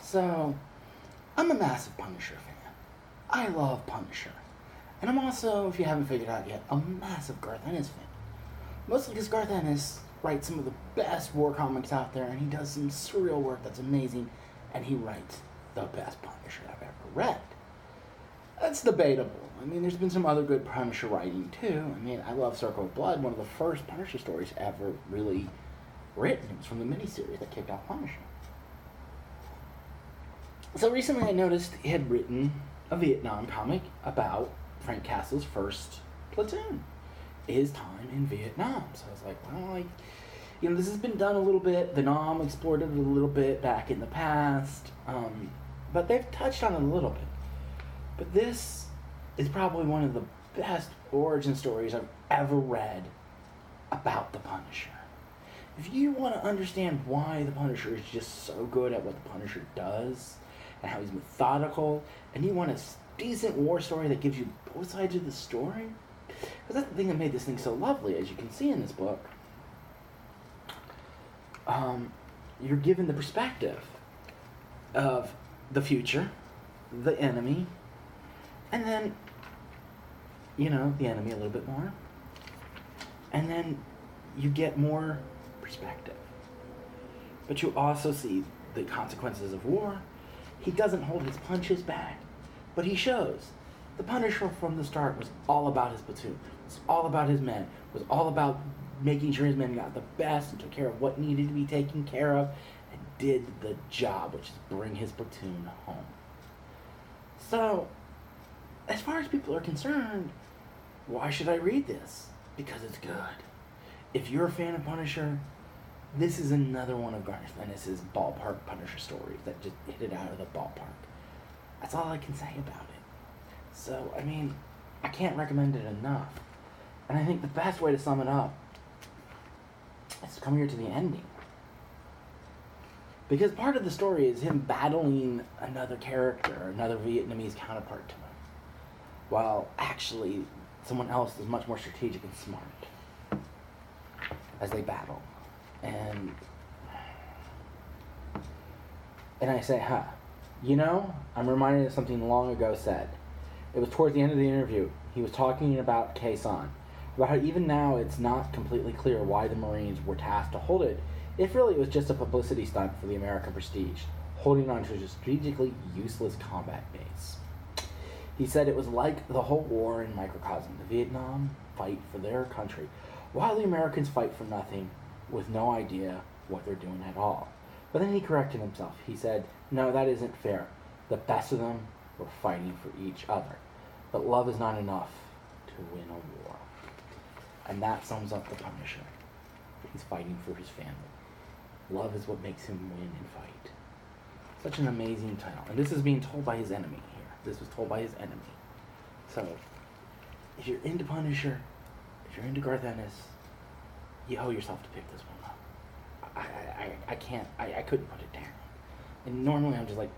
So, I'm a massive Punisher fan. I love Punisher. And I'm also, if you haven't figured out yet, a massive Garth Ennis fan. Mostly because Garth Ennis writes some of the best war comics out there, and he does some surreal work that's amazing, and he writes the best Punisher I've ever read. That's debatable. I mean, there's been some other good Punisher writing, too. I mean, I love Circle of Blood, one of the first Punisher stories ever really written. It was from the miniseries that kicked off Punisher. So recently I noticed he had written a Vietnam comic about Frank Castle's first platoon, his time in Vietnam. So I was like, well, this has been done a little bit. The Nam explored it a little bit back in the past, but they've touched on it a little bit. But this is probably one of the best origin stories I've ever read about the Punisher. If you want to understand why the Punisher is just so good at what the Punisher does, and how he's methodical, and you want a decent war story that gives you both sides of the story, because that's the thing that made this thing so lovely, as you can see in this book. You're given the perspective of the future, the enemy, and then, the enemy a little bit more, and then you get more perspective. But you also see the consequences of war. He doesn't hold his punches back, but he shows. The Punisher from the start was all about his platoon, was all about his men, was all about making sure his men got the best and took care of what needed to be taken care of, and did the job, which is bring his platoon home. So, as far as people are concerned, why should I read this? Because it's good. If you're a fan of Punisher, this is another one of Garth Ennis' ballpark Punisher stories that just hit it out of the ballpark. That's all I can say about it. So, I can't recommend it enough. And I think the best way to sum it up is to come here to the ending. Because part of the story is him battling another character, another Vietnamese counterpart to him, while actually someone else is much more strategic and smart as they battle. And I say, I'm reminded of something long ago said. It was towards the end of the interview. He was talking about Quezon, about how even now it's not completely clear why the Marines were tasked to hold it, if really it was just a publicity stunt for the American prestige, holding on to a strategically useless combat base. He said it was like the whole war in microcosm. The Vietnam fight for their country, while the Americans fight for nothing, with no idea what they're doing at all. But then he corrected himself. He said, no, that isn't fair. The best of them were fighting for each other. But love is not enough to win a war. And that sums up the Punisher. He's fighting for his family. Love is what makes him win and fight. Such an amazing tale. And this is being told by his enemy here. This was told by his enemy. So, if you're into Punisher, if you're into Garth Ennis, you owe yourself to pick this one up. I couldn't put it down. And normally I'm just like,